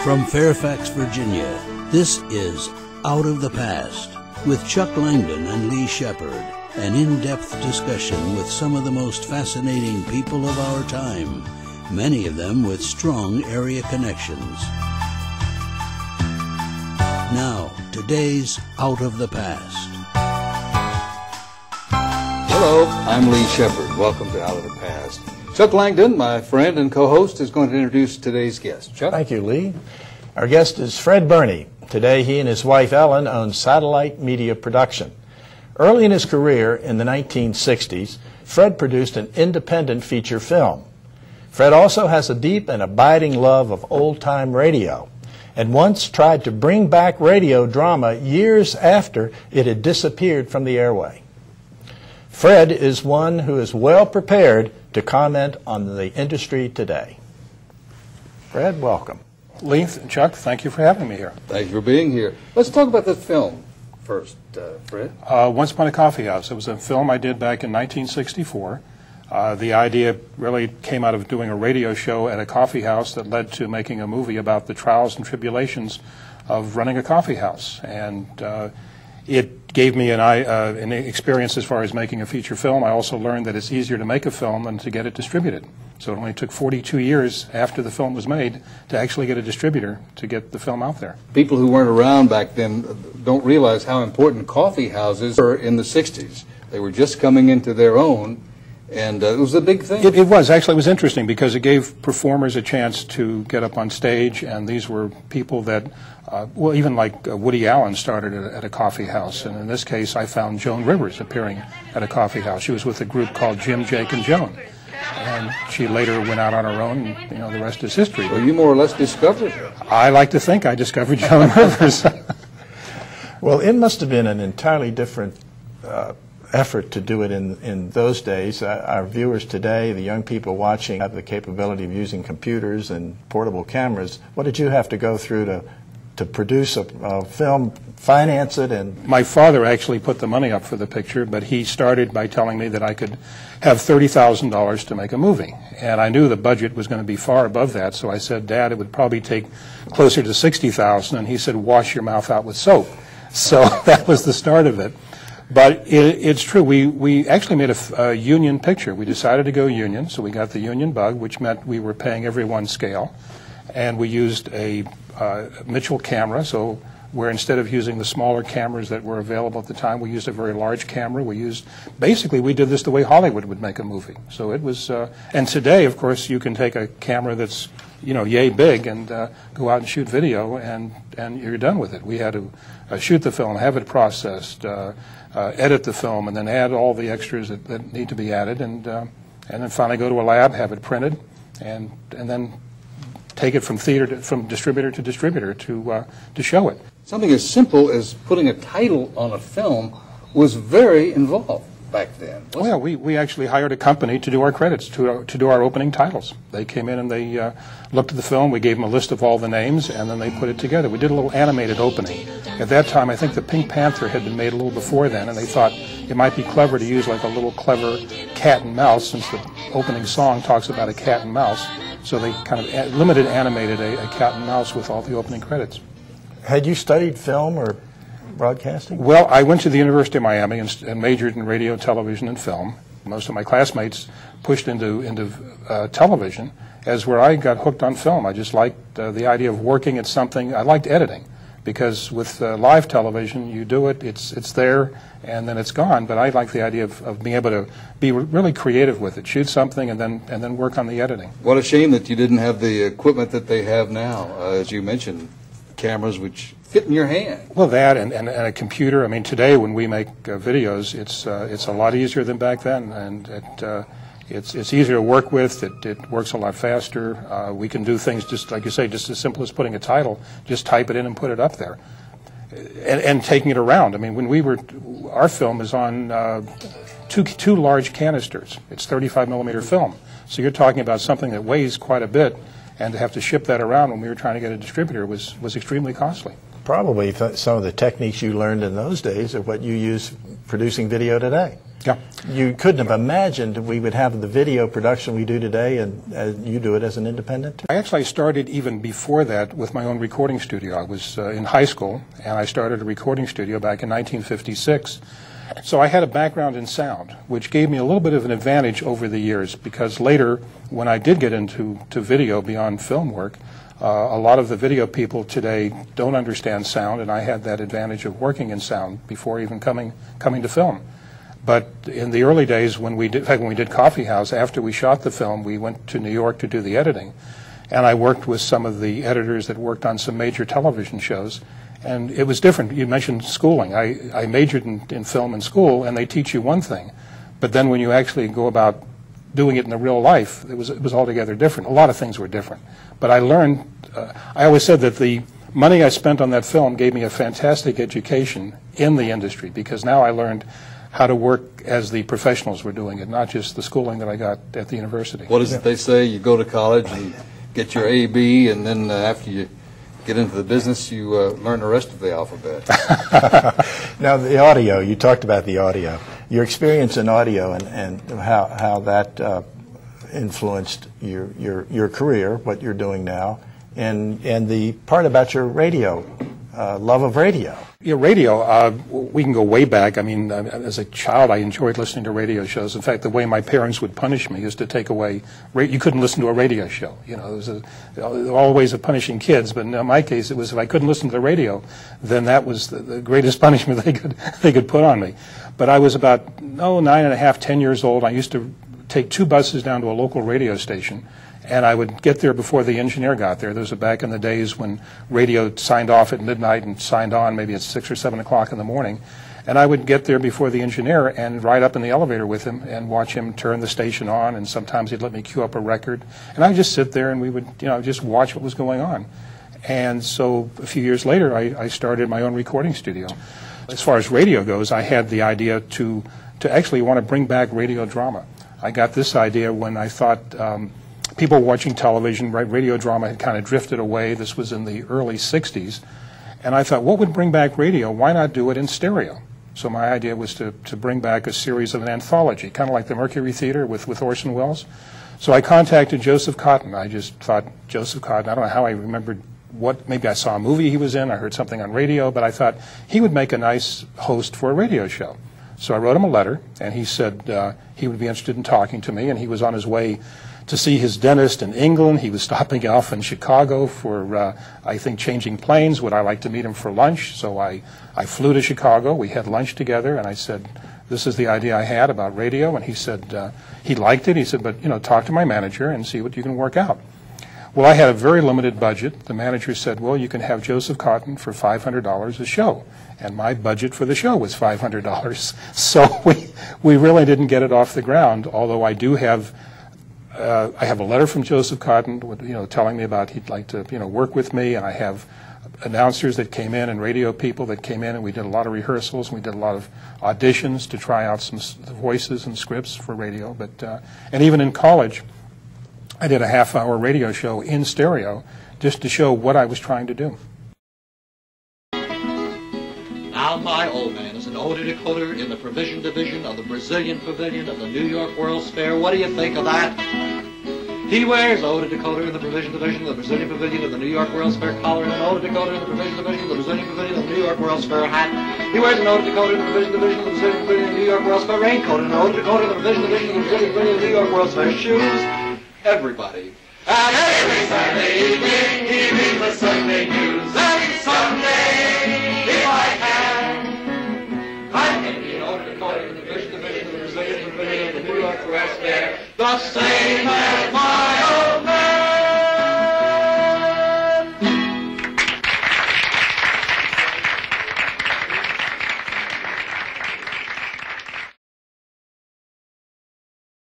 From Fairfax, Virginia, this is Out of the Past with Chuck Langdon and Lee Shepherd, an in-depth discussion with some of the most fascinating people of our time, many of them with strong area connections. Now, today's Out of the Past. Hello, I'm Lee Shepherd. Welcome to Out of the Past. Chuck Langdon, my friend and co-host, is going to introduce today's guest. Chuck? Thank you, Lee. Our guest is Fred Berney. Today, he and his wife, Ellen, own Satellite Media Production. Early in his career, in the 1960s, Fred produced an independent feature film. Fred also has a deep and abiding love of old-time radio, and once tried to bring back radio drama years after it had disappeared from the airway. Fred is one who is well prepared to comment on the industry today. Fred, welcome. Lee, Chuck, thank you for having me here. Thank you for being here. Let's talk about the film first, Fred. Once Upon a Coffee House. It was a film I did back in 1964. The idea really came out of doing a radio show at a coffee house that led to making a movie about the trials and tribulations of running a coffee house. And it gave me an experience as far as making a feature film. I also learned that it's easier to make a film than to get it distributed. So it only took 42 years after the film was made to actually get a distributor to get the film out there. People who weren't around back then don't realize how important coffee houses were in the 60s. They were just coming into their own, and it was a big thing. It was. Actually, it was interesting because it gave performers a chance to get up on stage, and these were people that, well, even like Woody Allen started at a coffee house, and in this case, I found Joan Rivers appearing at a coffee house. She was with a group called Jim, Jake, and Joan. And she later went out on her own, and the rest is history. Well, you more or less discovered her. I like to think I discovered Joan Rivers. Well, it must have been an entirely different effort to do it in those days. Our viewers today, the young people watching, have the capability of using computers and portable cameras. What did you have to go through to produce a film, finance it? And my father actually put the money up for the picture, but he started by telling me that I could have $30,000 to make a movie. And I knew the budget was going to be far above that, so I said, Dad, it would probably take closer to $60,000, and he said, wash your mouth out with soap. So that was the start of it. But it's true, we actually made a union picture. We decided to go union, so we got the union bug, which meant we were paying everyone scale. And we used a Mitchell camera, so where instead of using the smaller cameras that were available at the time, we used a very large camera. Basically, we did this the way Hollywood would make a movie. So it was, and today, of course, you can take a camera that's, yay big and go out and shoot video, and you're done with it. We had to shoot the film, have it processed, edit the film, and then add all the extras that need to be added, and then finally go to a lab, have it printed, and then take it from distributor to distributor to show it. Something as simple as putting a title on a film was very involved back then. Well, we actually hired a company to do our credits, to do our opening titles. They came in and they looked at the film. We gave them a list of all the names, and then they put it together. We did a little animated opening. At that time, I think the Pink Panther had been made a little before then, and they thought it might be clever to use like a little clever cat and mouse, since the opening song talks about a cat and mouse. So they kind of limited animated a cat and mouse with all the opening credits. had you studied film or broadcasting? Well, I went to the University of Miami and majored in radio, television, and film. Most of my classmates pushed into television, as where I got hooked on film. I just liked the idea of working at something. I liked editing, because with live television, you do it, it's there, and then it's gone. But I like the idea of being able to be really creative with it, shoot something, and then work on the editing. What a shame that you didn't have the equipment that they have now, as you mentioned, cameras which fit in your hand. Well, that and a computer. I mean, today when we make videos, it's a lot easier than back then, and it's easier to work with. It works a lot faster. We can do things just like you say, just as simple as putting a title. Just type it in and put it up there, and taking it around. I mean, when our film is on two large canisters. It's 35 millimeter film, so you're talking about something that weighs quite a bit, and to have to ship that around when we were trying to get a distributor was extremely costly. Probably some of the techniques you learned in those days are what you use producing video today. Yeah. You couldn't have imagined we would have the video production we do today, and you do it as an independent? I actually started even before that with my own recording studio. I was in high school, and I started a recording studio back in 1956. So I had a background in sound, which gave me a little bit of an advantage over the years, because later, when I did get into video beyond film work, a lot of the video people today don't understand sound, and I had that advantage of working in sound before even coming to film. But in the early days, when we did Coffee House, after we shot the film, we went to New York to do the editing. And I worked with some of the editors that worked on some major television shows. And it was different. You mentioned schooling. I majored in film in school, and they teach you one thing. But then when you actually go about doing it in the real life, it was altogether different. A lot of things were different. But I learned, I always said that the money I spent on that film gave me a fantastic education in the industry, because now I learned how to work as the professionals were doing it, not just the schooling that I got at the university. What is it they say? You go to college and get your A.B., and then after you get into the business, you learn the rest of the alphabet. Now, the audio, you talked about the audio. Your experience in audio and how that influenced your career, what you're doing now, and the part about your radio, love of radio. Yeah, radio, we can go way back. I mean, as a child, I enjoyed listening to radio shows. In fact, the way my parents would punish me is to take away, you couldn't listen to a radio show. You know, there were all ways of punishing kids, but in my case, it was if I couldn't listen to the radio, then that was the greatest punishment they could put on me. But I was about, 9.5, 10 years old. I used to take 2 buses down to a local radio station, and I would get there before the engineer got there. Those were back in the days when radio signed off at midnight and signed on maybe at 6 or 7 o'clock in the morning. And I would get there before the engineer and ride up in the elevator with him and watch him turn the station on, and sometimes he'd let me cue up a record. And I'd just sit there and we would, just watch what was going on. And so a few years later, I started my own recording studio. As far as radio goes, I had the idea to actually want to bring back radio drama. I got this idea when I thought people watching television, radio drama had kind of drifted away. This was in the early 60s. And I thought, what would bring back radio? Why not do it in stereo? So my idea was to bring back a series of an anthology, kind of like the Mercury Theater with Orson Welles. So I contacted Joseph Cotten. I just thought, Joseph Cotten, I don't know how I remembered maybe I saw a movie he was in, I heard something on radio, but I thought he would make a nice host for a radio show. So I wrote him a letter, and he said he would be interested in talking to me, and he was on his way to see his dentist in England. He was stopping off in Chicago for, I think, changing planes. Would I like to meet him for lunch? So I flew to Chicago. We had lunch together, and I said, this is the idea I had about radio. And he said he liked it. He said, but, talk to my manager and see what you can work out. Well, I had a very limited budget. The manager said, well, you can have Joseph Cotten for $500 a show. And my budget for the show was $500. So we really didn't get it off the ground, although I do have I have a letter from Joseph Cotten, telling me about he'd like to, work with me, and I have announcers that came in and radio people that came in, and we did a lot of rehearsals, and we did a lot of auditions to try out some voices and scripts for radio. But and even in college, I did a half-hour radio show in stereo just to show what I was trying to do. Now my old man is an odor decoder in the provision division of the Brazilian Pavilion of the New York World's Fair. What do you think of that? He wears odor decoder in the provision division of the Brazilian Pavilion of the New York World's Fair collar and an odor decoder in the provision division of the Brazilian Pavilion of the New York World's Fair hat. He wears an odor decoder in the provision division of the Brazilian Pavilion of the New York World's Fair raincoat and an odor decoder in the provision division of the Brazilian Pavilion of the New York World's Fair shoes. Everybody. And every Saturday evening he reads the Sunday news. And someday, if I can, I can be an odor decoder in the provision division of the Brazilian Pavilion of the New York World's Fair. The same as